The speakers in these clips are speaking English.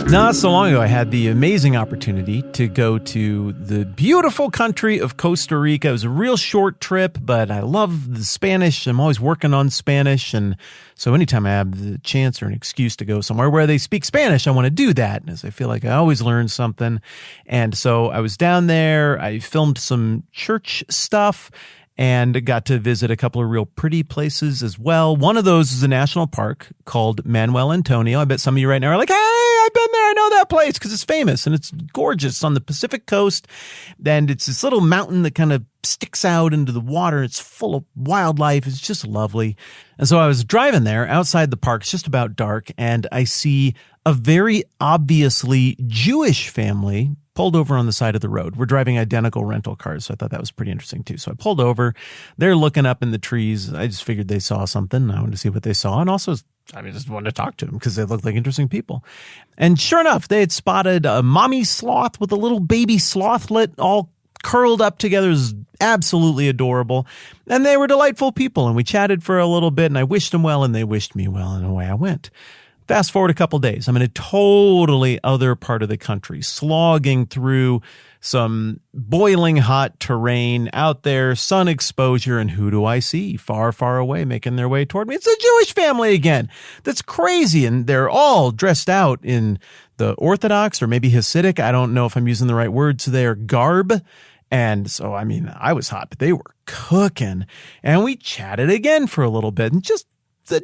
Not so long ago, I had the amazing opportunity to go to the beautiful country of Costa Rica. It was a real short trip, but I love the Spanish. I'm always working on Spanish. And so anytime I have the chance or an excuse to go somewhere where they speak Spanish, I want to do that, as I feel like I always learn something. And so I was down there. I filmed some church stuff and got to visit a couple of real pretty places as well. One of those is a national park called Manuel Antonio. I bet some of you right now are like, hey, I've been there. I know that place because it's famous and it's gorgeous on the Pacific coast. And it's this little mountain that kind of sticks out into the water. It's full of wildlife. It's just lovely. And so I was driving there outside the park. It's just about dark. And I see a very obviously Jewish family pulled over on the side of the road. We're driving identical rental cars, so I thought that was pretty interesting too. So I pulled over. They're looking up in the trees. I just figured they saw something. I wanted to see what they saw. And also, just wanted to talk to them because they looked like interesting people. And sure enough, they had spotted a mommy sloth with a little baby slothlet all curled up together. It was absolutely adorable. And they were delightful people. And we chatted for a little bit, and I wished them well, and they wished me well, and away I went. Fast forward a couple days, I'm in a totally other part of the country, slogging through some boiling hot terrain out there, sun exposure, and who do I see far, far away making their way toward me? It's a Jewish family again. That's crazy, and they're all dressed out in the Orthodox or maybe Hasidic, I don't know if I'm using the right words there, garb. And so, I was hot, but they were cooking, and we chatted again for a little bit and just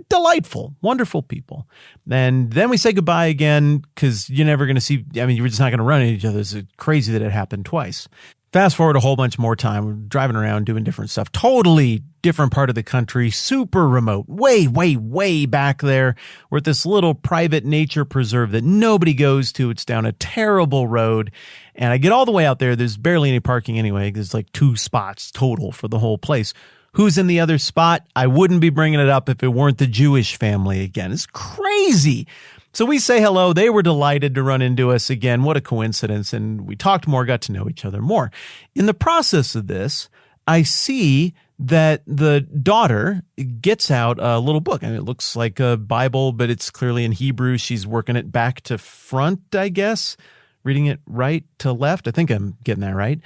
delightful, wonderful people. And then we say goodbye again because you're never going to see, you're just not going to run into each other. It's crazy that it happened twice. Fast forward a whole bunch more time. We're driving around doing different stuff. Totally different part of the country, super remote, way, way, way back there. We're at this little private nature preserve that nobody goes to. It's down a terrible road. And I get all the way out there. There's barely any parking anyway. There's like 2 spots total for the whole place. Who's in the other spot? I wouldn't be bringing it up if it weren't the Jewish family again. It's crazy. So we say hello. They were delighted to run into us again. What a coincidence. And we talked more, got to know each other more. In the process of this, I see that the daughter gets out a little book. It looks like a Bible, but it's clearly in Hebrew. She's working it back to front, I guess, reading it right to left. I think I'm getting that right.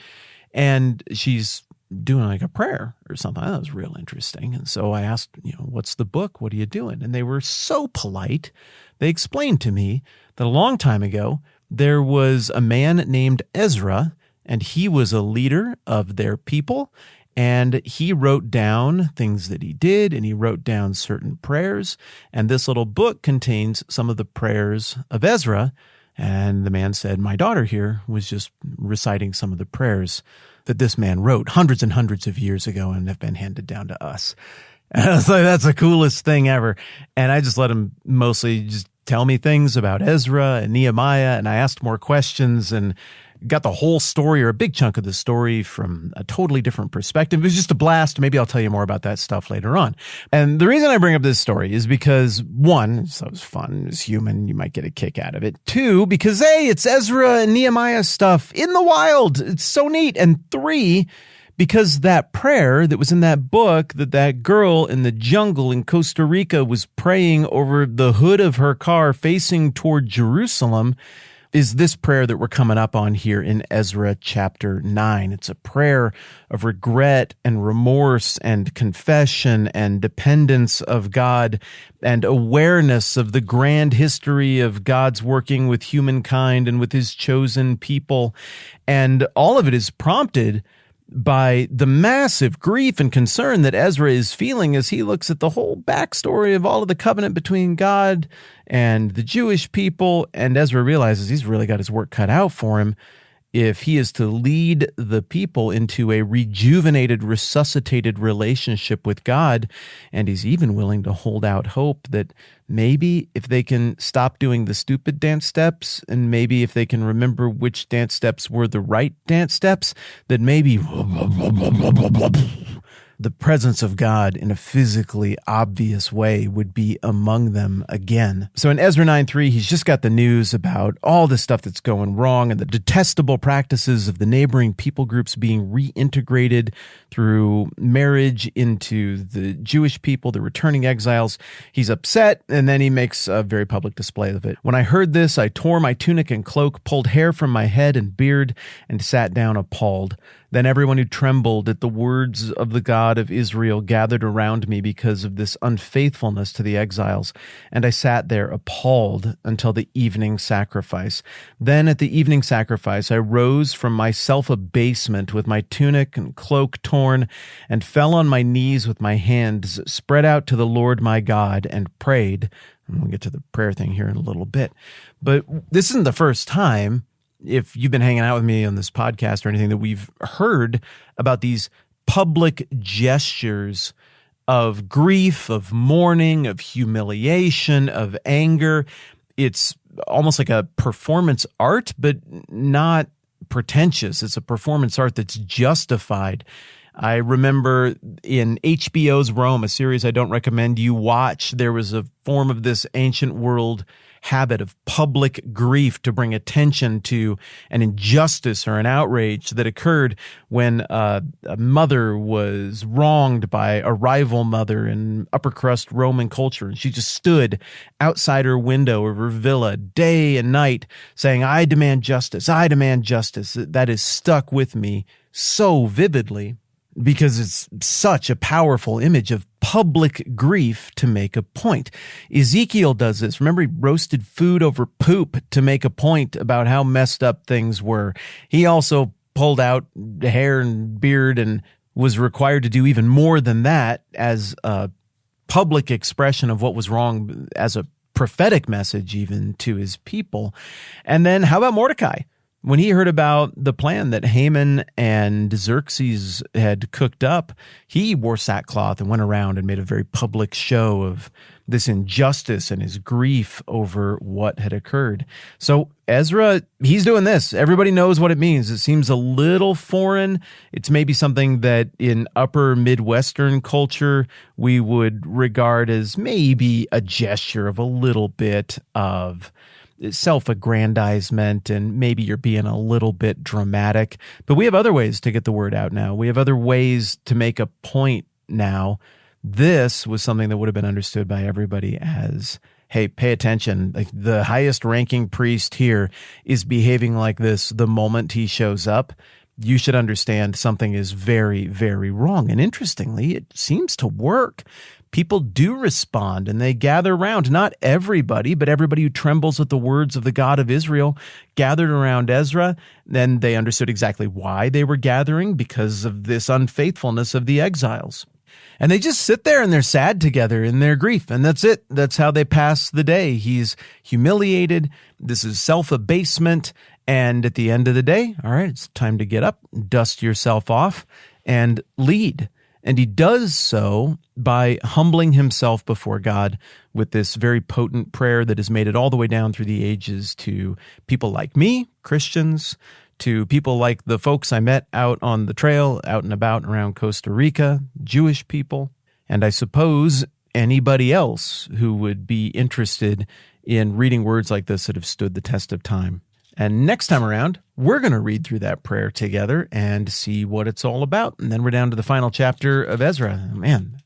And she's doing like a prayer or something. That was real interesting. And so I asked, what's the book? What are you doing? And they were so polite. They explained to me that a long time ago, there was a man named Ezra, and he was a leader of their people. And he wrote down things that he did, and he wrote down certain prayers. And this little book contains some of the prayers of Ezra. And the man said, my daughter here was just reciting some of the prayers that this man wrote hundreds and hundreds of years ago and have been handed down to us. And I was like, that's the coolest thing ever. And I just let him mostly just tell me things about Ezra and Nehemiah. And I asked more questions and got the whole story or a big chunk of the story from a totally different perspective. It was just a blast. Maybe I'll tell you more about that stuff later on. And the reason I bring up this story is because 1, it was fun. It was human. You might get a kick out of it. 2, because hey, it's Ezra and Nehemiah stuff in the wild. It's so neat. And 3, because that prayer that was in that book that girl in the jungle in Costa Rica was praying over the hood of her car facing toward Jerusalem is this prayer that we're coming up on here in Ezra chapter 9. It's a prayer of regret and remorse and confession and dependence of God and awareness of the grand history of God's working with humankind and with his chosen people. And all of it is prompted by the massive grief and concern that Ezra is feeling as he looks at the whole backstory of all of the covenant between God and the Jewish people. And Ezra realizes he's really got his work cut out for him if he is to lead the people into a rejuvenated, resuscitated relationship with God. And he's even willing to hold out hope that maybe if they can stop doing the stupid dance steps, and maybe if they can remember which dance steps were the right dance steps, that maybe the presence of God in a physically obvious way would be among them again. So in Ezra 9:3, he's just got the news about all the stuff that's going wrong and the detestable practices of the neighboring people groups being reintegrated through marriage into the Jewish people, the returning exiles. He's upset, and then he makes a very public display of it. When I heard this, I tore my tunic and cloak, pulled hair from my head and beard, and sat down appalled. Then everyone who trembled at the words of the God of Israel gathered around me because of this unfaithfulness to the exiles, and I sat there appalled until the evening sacrifice. Then at the evening sacrifice I rose from my self-abasement with my tunic and cloak torn, and fell on my knees with my hands spread out to the Lord my God, and prayed. And we'll get to the prayer thing here in a little bit. But this isn't the first time, if you've been hanging out with me on this podcast or anything, that we've heard about these public gestures of grief, of mourning, of humiliation, of anger. It's almost like a performance art, but not pretentious. It's a performance art that's justified. I remember in HBO's Rome, a series I don't recommend you watch, there was a form of this ancient world habit of public grief to bring attention to an injustice or an outrage that occurred when a mother was wronged by a rival mother in upper crust Roman culture. And she just stood outside her window of her villa day and night saying, "I demand justice. I demand justice." That is stuck with me so vividly, because it's such a powerful image of public grief to make a point. Ezekiel does this. Remember, he roasted food over poop to make a point about how messed up things were. He also pulled out hair and beard and was required to do even more than that as a public expression of what was wrong, as a prophetic message even to his people. And then how about Mordecai? When he heard about the plan that Haman and Xerxes had cooked up, he wore sackcloth and went around and made a very public show of this injustice and his grief over what had occurred. So Ezra, he's doing this. Everybody knows what it means. It seems a little foreign. It's maybe something that in upper Midwestern culture we would regard as maybe a gesture of a little bit of self-aggrandizement, and maybe you're being a little bit dramatic. But we have other ways to get the word out now. We have other ways to make a point now. This was something that would have been understood by everybody as, hey, pay attention. Like, the highest ranking priest here is behaving like this the moment he shows up. You should understand something is very, very wrong. And interestingly, it seems to work. People do respond and they gather around. Not everybody, but everybody who trembles at the words of the God of Israel gathered around Ezra. Then they understood exactly why they were gathering, because of this unfaithfulness of the exiles. And they just sit there and they're sad together in their grief. And that's it. That's how they pass the day. He's humiliated. This is self-abasement. And at the end of the day, all right, it's time to get up, dust yourself off, and lead. And he does so by humbling himself before God with this very potent prayer that has made it all the way down through the ages to people like me, Christians, to people like the folks I met out on the trail, out and about around Costa Rica, Jewish people, and I suppose anybody else who would be interested in reading words like this that have stood the test of time. And next time around, we're going to read through that prayer together and see what it's all about. And then we're down to the final chapter of Ezra. Man,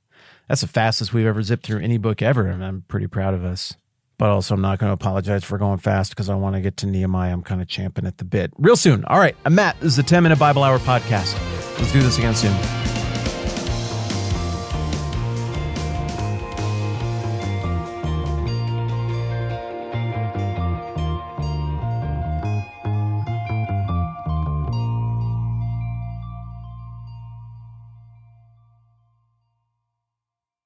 that's the fastest we've ever zipped through any book ever, and I'm pretty proud of us. But also, I'm not going to apologize for going fast because I want to get to Nehemiah. I'm kind of champing at the bit. Real soon. All right, I'm Matt. This is the 10-Minute Bible Hour podcast. Let's do this again soon.